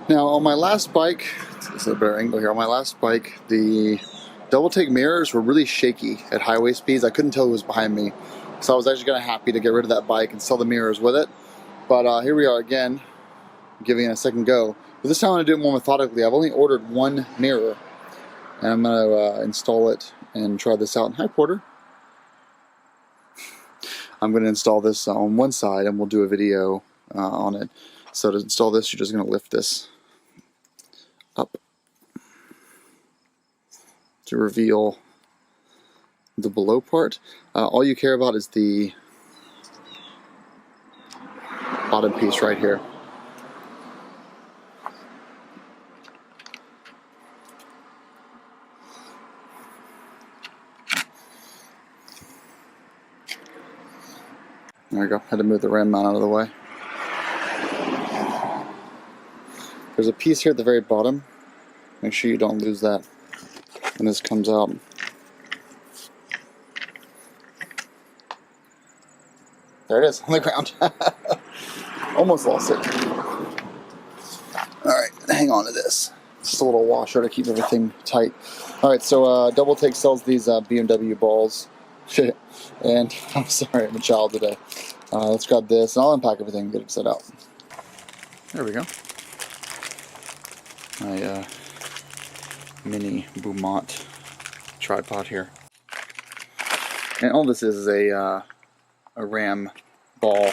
Now on my last bike, this is a better angle here, on my last bike, the DoubleTake mirrors were really shaky at highway speeds. I couldn't tell who was behind me. So I was actually kind of happy to get rid of that bike and sell the mirrors with it. But here we are again, giving it a second go. But this time I'm going to do it more methodically. I've only ordered one mirror. And I'm going to install it and try this out. Hi, Porter. I'm going to install this on one side and we'll do a video on it. So to install this, you're just going to lift this up to reveal the below part. All you care about is the bottom piece right here. There we go. Had to move the rim mount out of the way. There's a piece here at the very bottom. Make sure you don't lose that when this comes out. There it is on the ground. Almost lost it. Alright, hang on to this. Just a little washer to keep everything tight. Alright, so DoubleTake sells these BMW balls. And I'm sorry, I'm a child today. Let's grab this and I'll unpack everything and get it set out. There we go. My mini Beaumont tripod here. And all this is a Ram ball,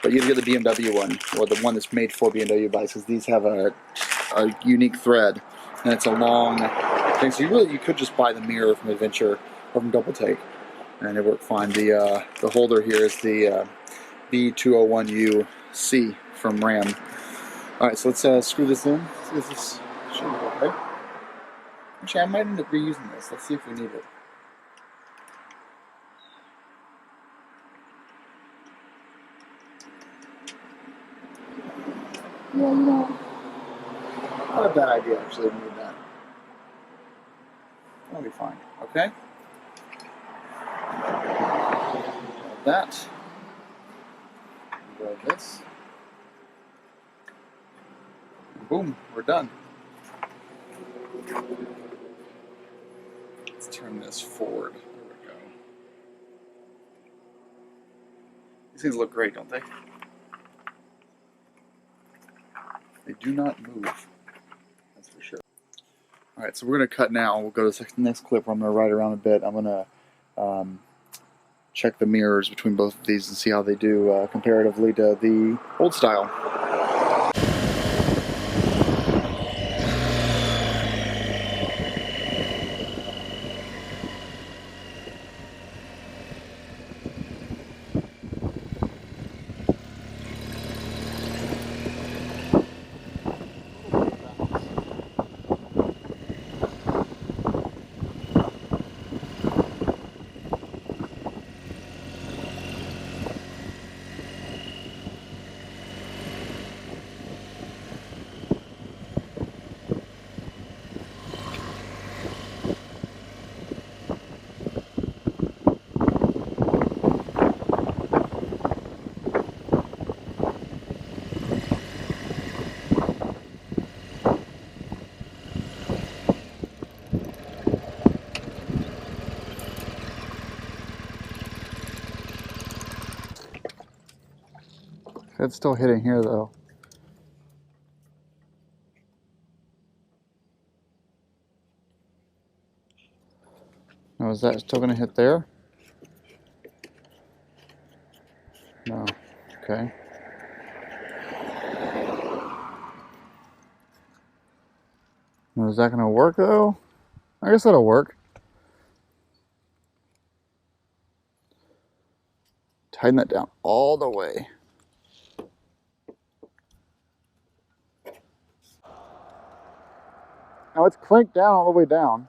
but you get the BMW one, or the one that's made for BMW bikes, because these have a unique thread, and it's a long thing. So you could just buy the mirror from Adventure or from DoubleTake, and it worked fine. The holder here is the B201UC from Ram. All right, so let's screw this in. See if this should work, right? Actually, I might end up reusing this. Let's see if we need it. Yeah, not a bad idea actually to move that. That'll be fine. Okay. Grab that. Grab this. And boom, we're done. Let's turn this forward. There we go. These things look great, don't they? They do not move. That's for sure. Alright, so we're going to cut now. We'll go to the next clip where I'm going to ride around a bit. I'm going to check the mirrors between both of these and see how they do comparatively to the old style. It's still hitting here though. Now is that still going to hit there? No. Okay. Now, is that going to work though? I guess that'll work. Tighten that down all the way. Now it's clanked down all the way down.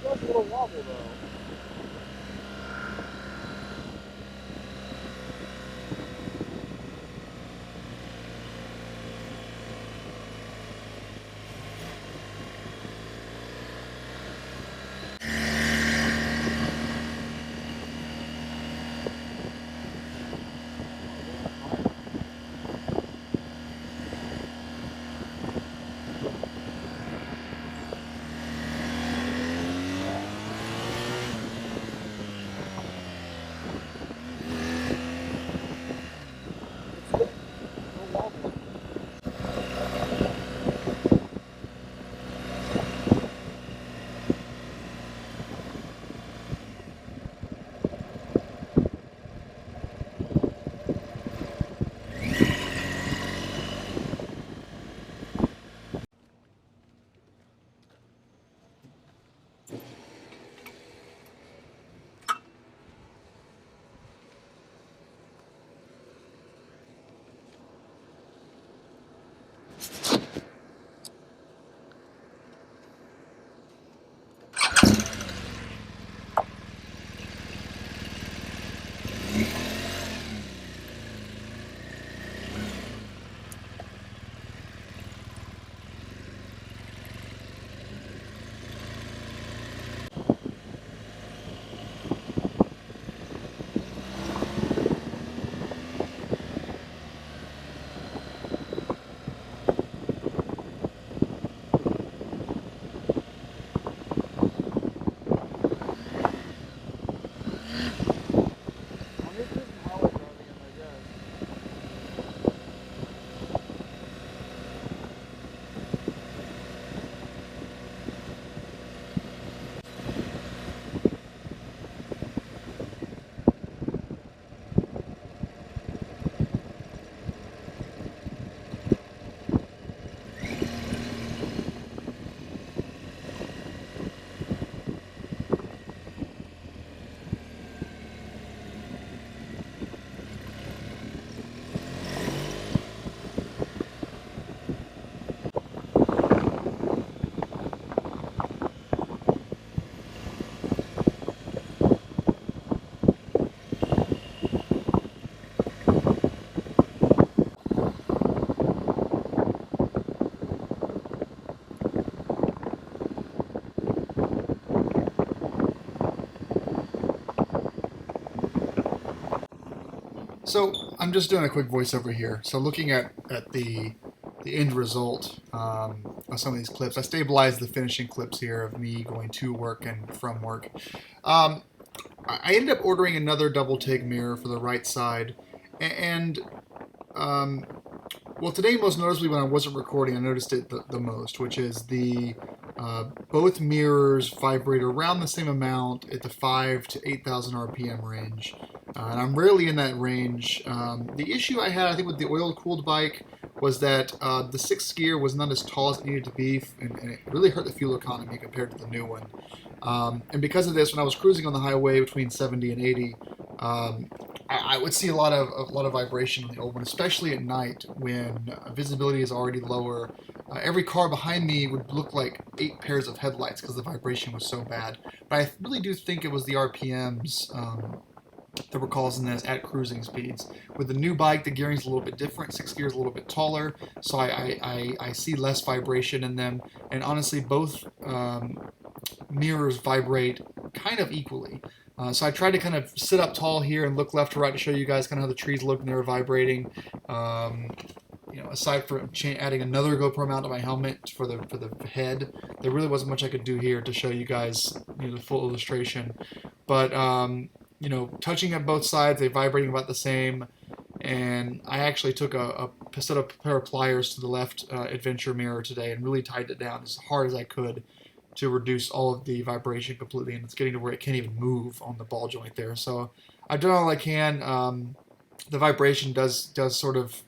That's a little wobble though. So I'm just doing a quick voiceover here. So looking at the end result of some of these clips, I stabilized the finishing clips here of me going to work and from work. Um, I ended up ordering another double take mirror for the right side, and um, well, today most noticeably when I wasn't recording, I noticed it the most, which is the both mirrors vibrate around the same amount at the 5 to 8,000 RPM range, and I'm rarely in that range. The issue I had, I think, with the oil-cooled bike was that the sixth gear was not as tall as it needed to be, and it really hurt the fuel economy compared to the new one. And because of this, when I was cruising on the highway between 70 and 80, I would see a lot of vibration on the old one, especially at night when visibility is already lower. Every car behind me would look like 8 pairs of headlights because the vibration was so bad. But I really do think it was the RPMs that were causing this at cruising speeds. With the new bike, the gearing is a little bit different. Six gears a little bit taller, so I see less vibration in them. And honestly, both mirrors vibrate kind of equally. So I tried to kind of sit up tall here and look left to right to show you guys kind of how the trees look when they were vibrating. Aside from adding another GoPro mount to my helmet for the head, there really wasn't much I could do here to show you guys the full illustration. But touching at both sides, they vibrating about the same. And I actually took a set of pair of pliers to the left adventure mirror today and really tightened it down as hard as I could to reduce all of the vibration completely, and it's getting to where it can't even move on the ball joint there. So I've done all I can. The vibration does sort of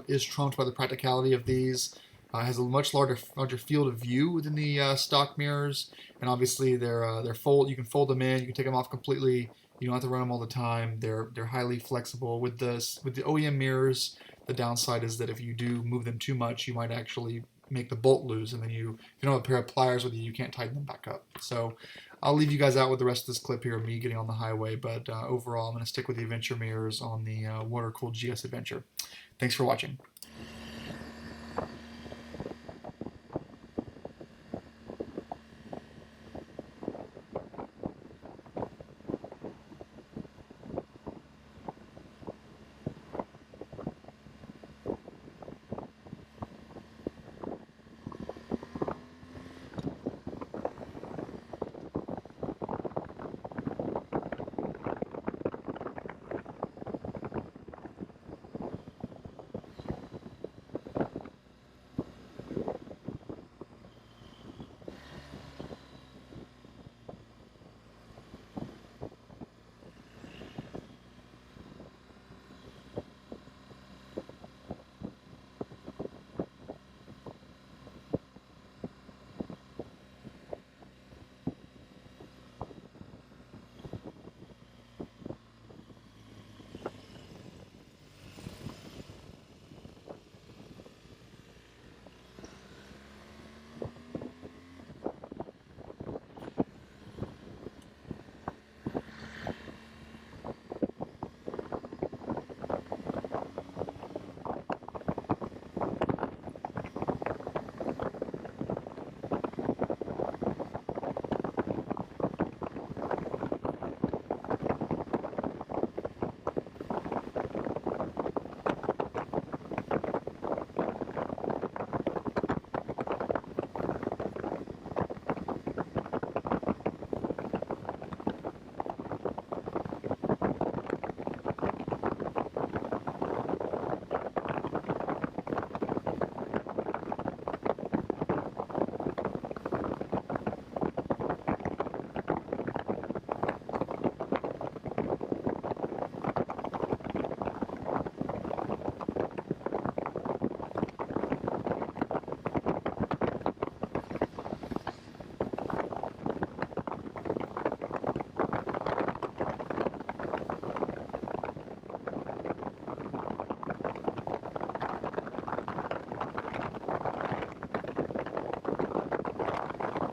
is trumped by the practicality of these. Has a much larger field of view than the stock mirrors, and obviously they're fold. You can fold them in. You can take them off completely. You don't have to run them all the time. They're highly flexible. With the OEM mirrors, the downside is that if you do move them too much, you might actually make the bolt loose, and then if you don't have a pair of pliers with you, you can't tighten them back up. So I'll leave you guys out with the rest of this clip here of me getting on the highway, but overall I'm going to stick with the adventure mirrors on the water-cooled GS Adventure. Thanks for watching.